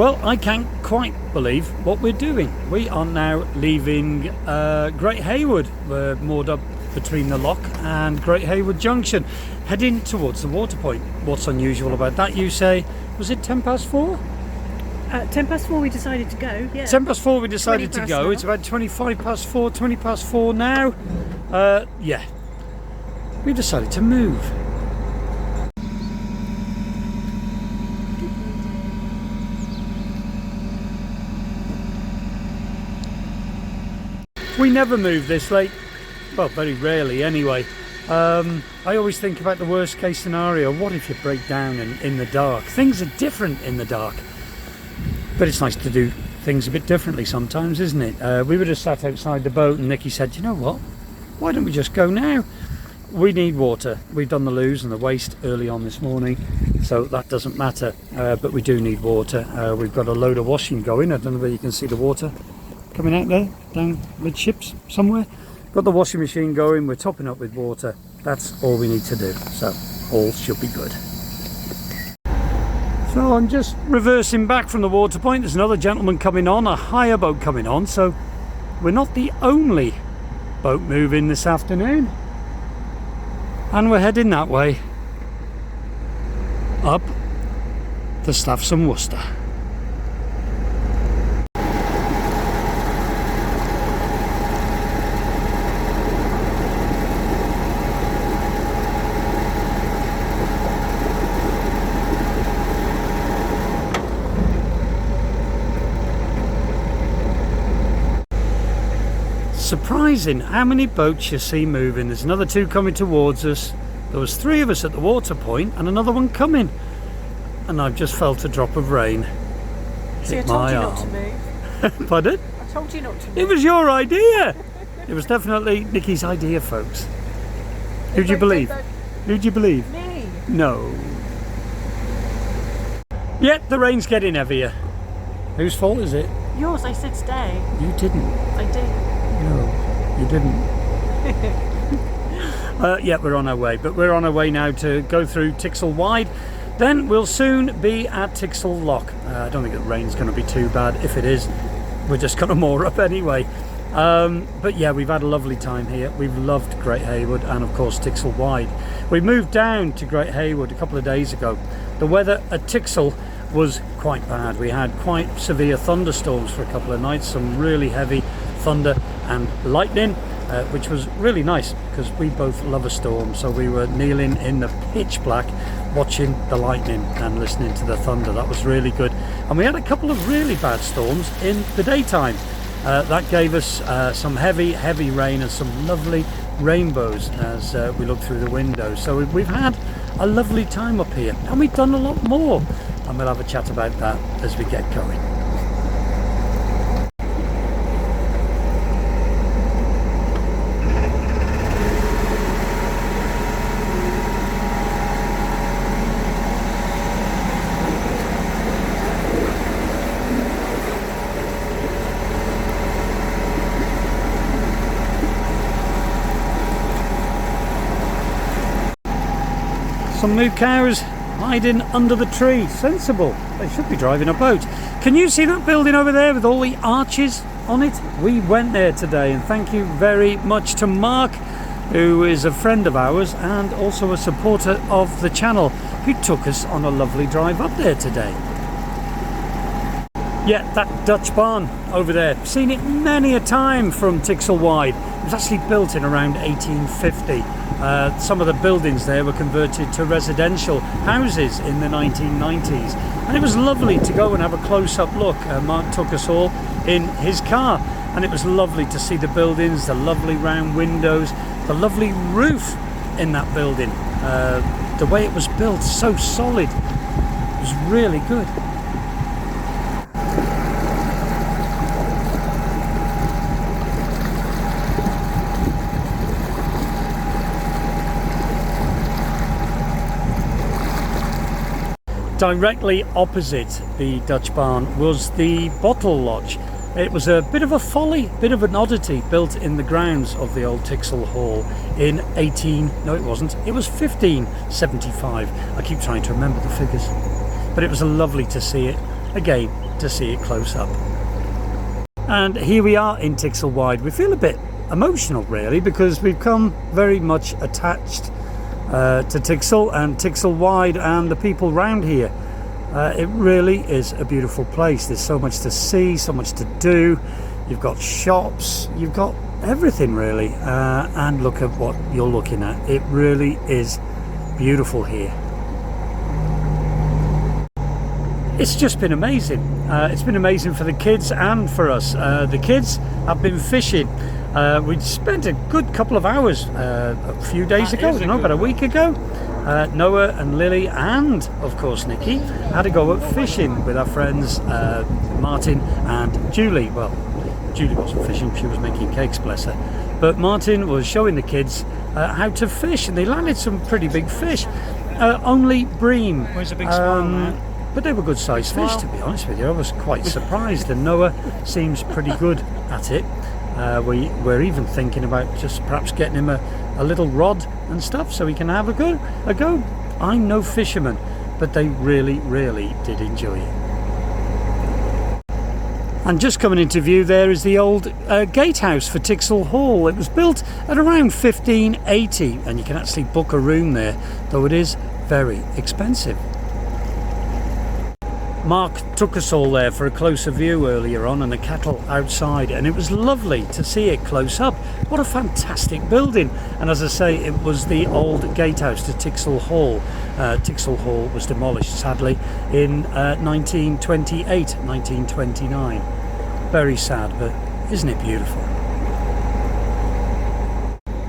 Well, I can't quite believe what we're doing. We are now leaving Great Haywood. We're moored up between the lock and Great Haywood Junction, heading towards the water point. What's unusual about that, you say? Was it 4:10? 4:10 we decided to go, yeah. 4:10 we decided to go. Now. It's about 4:20, 4 now. Yeah. We decided to move. We never move this late. Well, very rarely anyway. I always think about the worst case scenario. What if you break down in the dark? Things are different in the dark. But it's nice to do things a bit differently sometimes, isn't it? We were just sat outside the boat and Nikki said, you know what? Why don't we just go now? We need water. We've done the loos and the waste early on this morning, so that doesn't matter. But we do need water. We've got a load of washing going. I don't know where you can see the water coming out there, down midships somewhere. Got the washing machine going. We're topping up with water. That's all we need to do. So all should be good. So I'm just reversing back from the water point. There's another gentleman coming on, a hire boat coming on. So we're not the only boat moving this afternoon. And we're heading that way up the Staffs and Worcester. Surprising how many boats you see moving. There's another two coming towards us. There was 3 of us at the water point and another one coming, and I've just felt a drop of rain hit my arm. So I told you not to move. Pardon? I told you not to move. It was your idea. It was definitely Nikki's idea, folks. Who'd you believe? Who'd you believe? Me. No. Yet the rain's getting heavier. Whose fault is it? Yours, I said stay. You didn't. I did. No, you didn't. Yeah, we're on our way, but we're on our way now to go through Tixall Wide. Then we'll soon be at Tixall Lock. I don't think the rain's going to be too bad. If it is, we're just going to moor up anyway. But yeah, we've had a lovely time here. We've loved Great Haywood and of course Tixall Wide. We moved down to Great Haywood a couple of days ago. The weather at Tixall was quite bad. We had quite severe thunderstorms for a couple of nights, some really heavy thunder and lightning, which was really nice because we both love a storm. So we were kneeling in the pitch black watching the lightning and listening to the thunder. That was really good. And we had a couple of really bad storms in the daytime. That gave us some heavy rain and some lovely rainbows as we looked through the window. So we've had a lovely time up here, and we've done a lot more, and we'll have a chat about that as we get going. Some new cows hiding under the tree. Sensible. They should be driving a boat. Can you see that building over there with all the arches on it? We went there today, and thank you very much to Mark, who is a friend of ours and also a supporter of the channel, who took us on a lovely drive up there today. Yeah, that Dutch barn over there, seen it many a time from Tixall Wide. It was actually built in around 1850. Some of the buildings there were converted to residential houses in the 1990s, and it was lovely to go and have a close-up look. Mark took us all in his car, and it was lovely to see the buildings, the lovely round windows, the lovely roof in that building. The way it was built, so solid, it was really good. Directly opposite the Dutch barn was the bottle lodge. It was a bit of a folly, bit of an oddity, built in the grounds of the old Tixall Hall in it was 1575. I keep trying to remember the figures. But it was lovely to see it again to see it close up. And here we are in Tixall Wide. We feel a bit emotional really, because we've come very much attached to Tixall and Tixall Wide and the people round here. It really is a beautiful place. There's so much to see, so much to do. You've got shops, you've got everything really, and look at what you're looking at. It really is beautiful here. It's just been amazing. It's been amazing for the kids and for us. The kids have been fishing. We spent a good couple of hours a few days ago, about a week ago. Noah and Lily and of course Nikki had to go out fishing with our friends Martin and Julie. Well, Julie wasn't fishing, she was making cakes, bless her. But Martin was showing the kids how to fish, and they landed some pretty big fish. Only bream. Where's a big smile, man? But they were good sized fish, to be honest with you. I was quite surprised, and Noah seems pretty good at it. We're even thinking about just perhaps getting him a little rod and stuff so he can have a go. I'm no fisherman, but they really did enjoy it. And just coming into view there is the old gatehouse for Tixall Hall. It was built at around 1580, and you can actually book a room there, though it is very expensive. Mark took us all there for a closer view earlier on, and the cattle outside, and it was lovely to see it close up. What a fantastic building. And as I say, it was the old gatehouse to Tixall Hall. Tixall Hall was demolished sadly in 1928, 1929. Very sad, but isn't it beautiful?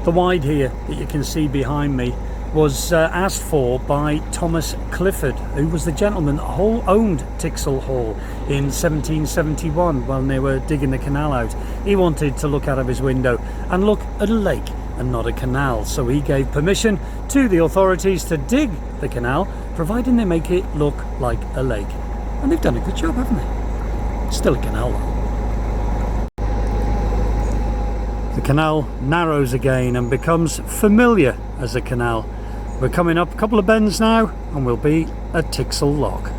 The Wide here that you can see behind me was asked for by Thomas Clifford, who was the gentleman that owned Tixall Hall in 1771 when they were digging the canal out. He wanted to look out of his window and look at a lake and not a canal, so he gave permission to the authorities to dig the canal, providing they make it look like a lake. And they've done a good job, haven't they? Still a canal though. The canal narrows again and becomes familiar as a canal. We're coming up a couple of bends now and we'll be at Tixall Lock.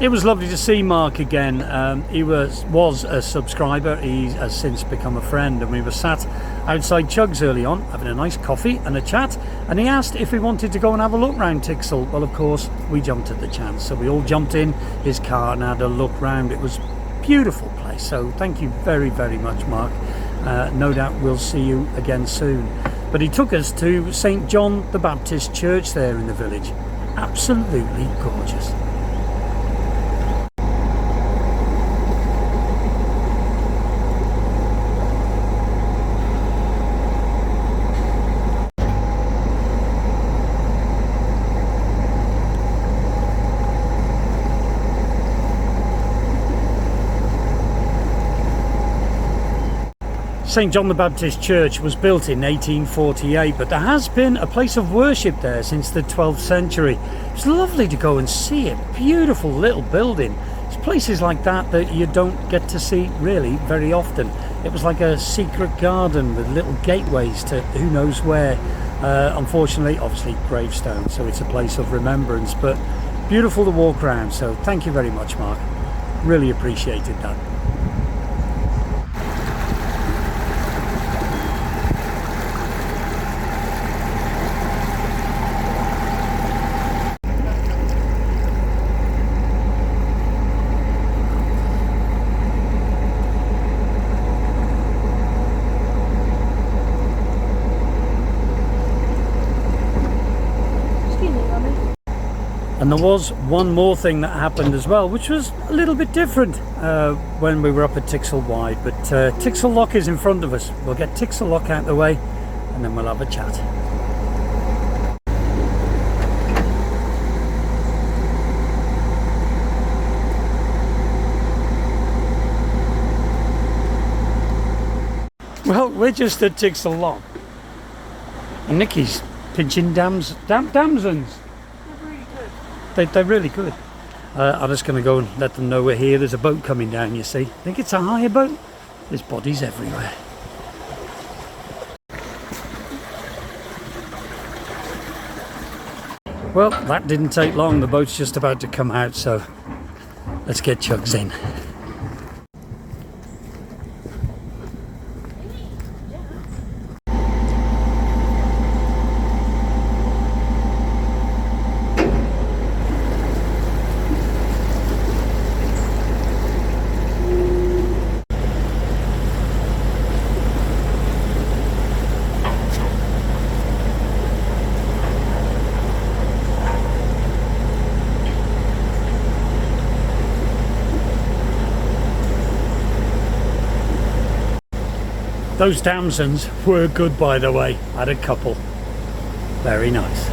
It was lovely to see Mark again. He was a subscriber. He has since become a friend, and we were sat outside Chugg's early on having a nice coffee and a chat, and he asked if we wanted to go and have a look round Tixall. Well, of course we jumped at the chance, so we all jumped in his car and had a look round. It was a beautiful place, so thank you very much, Mark. No doubt we'll see you again soon. But he took us to St. John the Baptist Church there in the village. Absolutely gorgeous. St. John the Baptist Church was built in 1848, but there has been a place of worship there since the 12th century. It's lovely to go and see it. Beautiful little building. It's places like that that you don't get to see really very often. It was like a secret garden with little gateways to who knows where. Unfortunately, obviously gravestones, so it's a place of remembrance, but beautiful to walk around. So thank you very much, Mark. Really appreciated that. And there was one more thing that happened as well, which was a little bit different when we were up at Tixall Wide. But Tixall Lock is in front of us. We'll get Tixall Lock out of the way and then we'll have a chat. Well, we're just at Tixall Lock. And Nikki's pinching damsons. They're really good. I'm just going to go and let them know we're here. There's a boat coming down, you see. Think it's a hire boat? There's bodies everywhere. Well, that didn't take long. The boat's just about to come out, so let's get Chugs in. Those damsons were good, by the way. I had a couple. Very nice.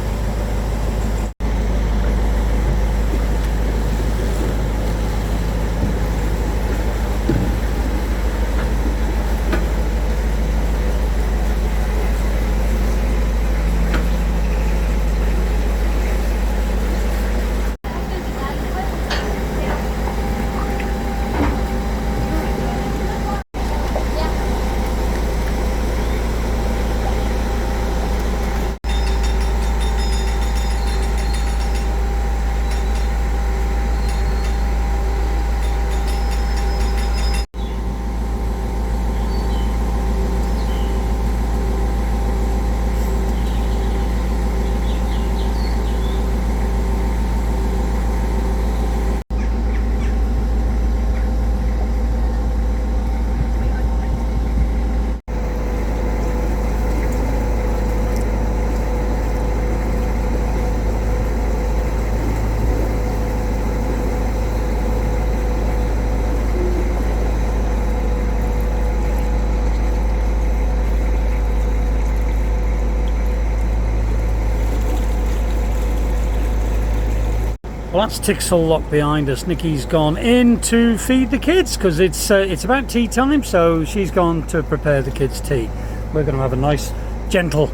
Well, that's Tixall Lock behind us. Nikki's gone in to feed the kids because it's about tea time, so she's gone to prepare the kids' tea. We're going to have a nice, gentle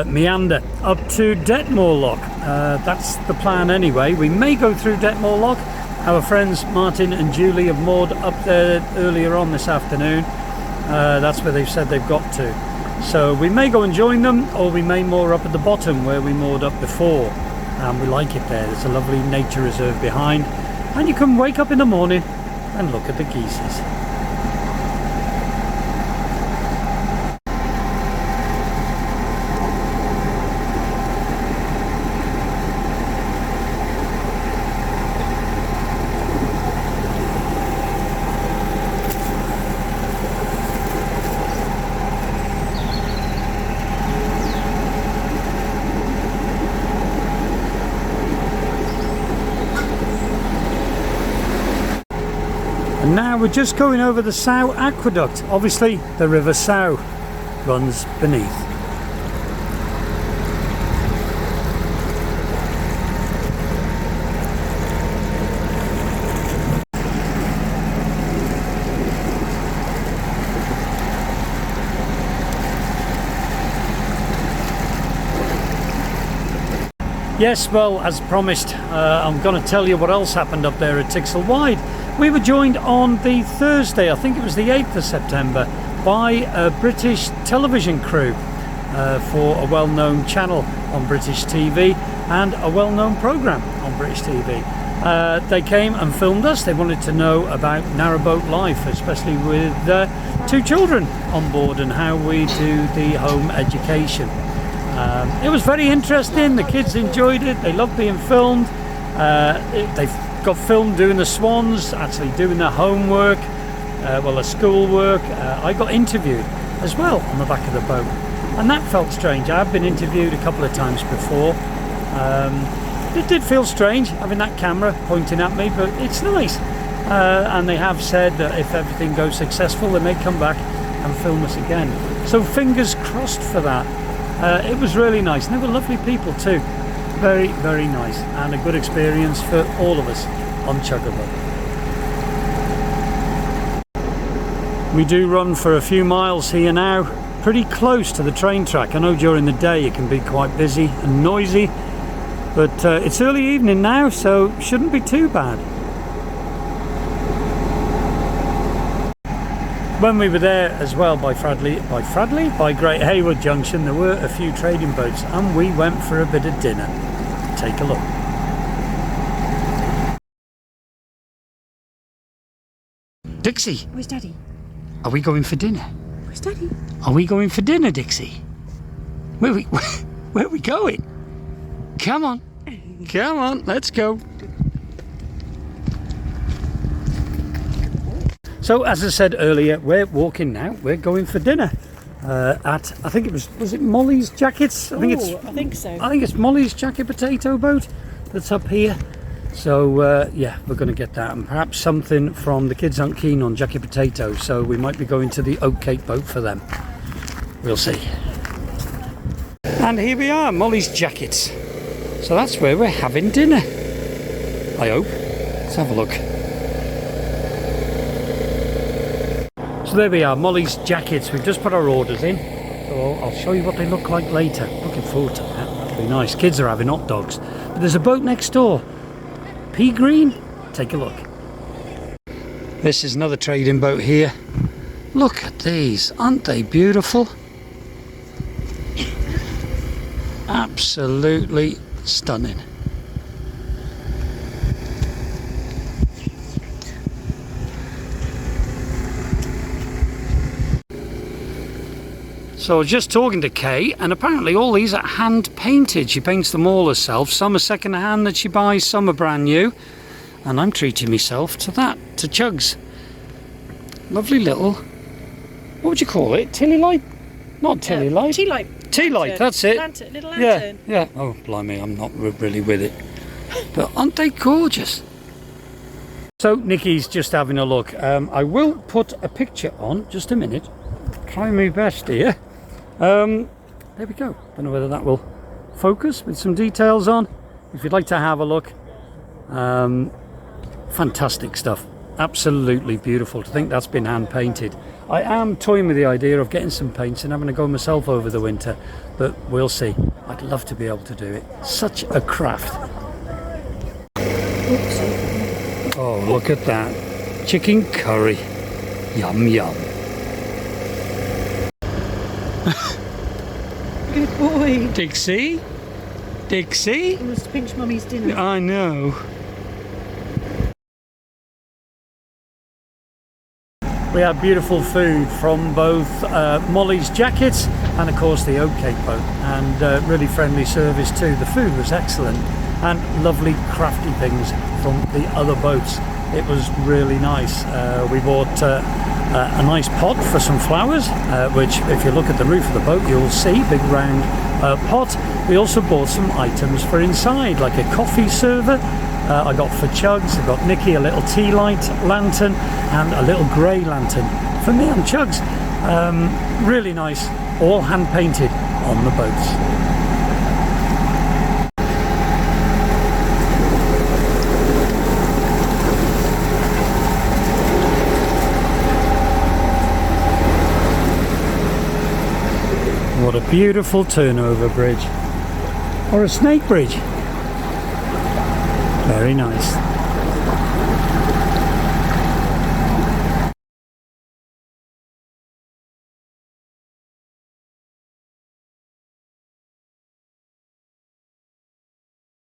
meander up to Detmoor Lock. That's the plan anyway. We may go through Detmoor Lock. Our friends Martin and Julie have moored up there earlier on this afternoon. That's where they've said they've got to. So we may go and join them, or we may moor up at the bottom where we moored up before. We like it there. There's a lovely nature reserve behind, and you can wake up in the morning and look at the geese. And now we're just going over the Sow Aqueduct. Obviously the River Sow runs beneath. Yes, well, as promised, I'm going to tell you what else happened up there at Tixall Wide. We were joined on the Thursday, I think it was the 8th of September, by a British television crew for a well-known channel on British TV and a well-known programme on British TV. They came and filmed us. They wanted to know about narrowboat life, especially with 2 children on board and how we do the home education. It was very interesting. The kids enjoyed it. They loved being filmed. They've got filmed doing the swans, actually doing their homework, their schoolwork. I got interviewed as well on the back of the boat, and that felt strange. I've been interviewed a couple of times before. It did feel strange having that camera pointing at me, but it's nice. And they have said that if everything goes successful, they may come back and film us again. So fingers crossed for that. It was really nice, and they were lovely people too. Very, very nice, and a good experience for all of us on Chuggerboat. We do run for a few miles here now, pretty close to the train track. I know during the day it can be quite busy and noisy, but it's early evening now, so shouldn't be too bad. When we were there as well by Great Haywood Junction, there were a few trading boats, and we went for a bit of dinner. take a look. Dixie, Where's Daddy? are we going for dinner? Where's Daddy? Are we going for dinner, Dixie? Where are we going? Come on. Come on, let's go. So, as I said earlier, we're walking now. We're going for dinner at, I think it was it Molly's Jackets? I think so. I think it's Molly's Jacket Potato Boat that's up here. So, yeah, we're going to get that. And perhaps something from the kids aren't keen on jacket potatoes, so we might be going to the oatcake boat for them. We'll see. And here we are, Molly's Jackets. So that's where we're having dinner, I hope. Let's have a look. So there we are, Molly's Jackets. We've just put our orders in, so I'll show you what they look like later. Looking forward to that. That'll be nice. Kids are having hot dogs. But there's a boat next door. Pea green. Take a look. This is another trading boat here. Look at these. Aren't they beautiful? Absolutely stunning. So I was just talking to Kay, and apparently all these are hand painted. She paints them all herself. Some are second hand that she buys, some are brand new. And I'm treating myself to that, to Chugs. Lovely little, what would you call it? Tilly light? Not tilly light. Tea light. Tea light, that's it. Lantern, little lantern. Yeah. Oh, blimey, I'm not really with it. But aren't they gorgeous? So Nikki's just having a look. I will put a picture on, just a minute. Try my best here. There we go. Don't know whether that will focus with some details on. If you'd like to have a look. Fantastic stuff. Absolutely beautiful. To think that's been hand painted. I am toying with the idea of getting some paints and having a go myself over the winter, but we'll see. I'd love to be able to do it. Such a craft. Oh, look at that. Chicken curry. Yum yum. Good boy. Dixie? Dixie? He wants to pinch Mummy's dinner. I know. We had beautiful food from both Molly's Jackets and of course the oatcake boat, and really friendly service too. The food was excellent and lovely crafty things from the other boats. It was really nice. We bought a nice pot for some flowers, which if you look at the roof of the boat you'll see, big round pot. We also bought some items for inside, like a coffee server. I got for Chugs, I got Nikki a little tea light lantern and a little grey lantern for me and Chugs. Really nice, all hand painted on the boats. What a beautiful turnover bridge, or a snake bridge. Very nice.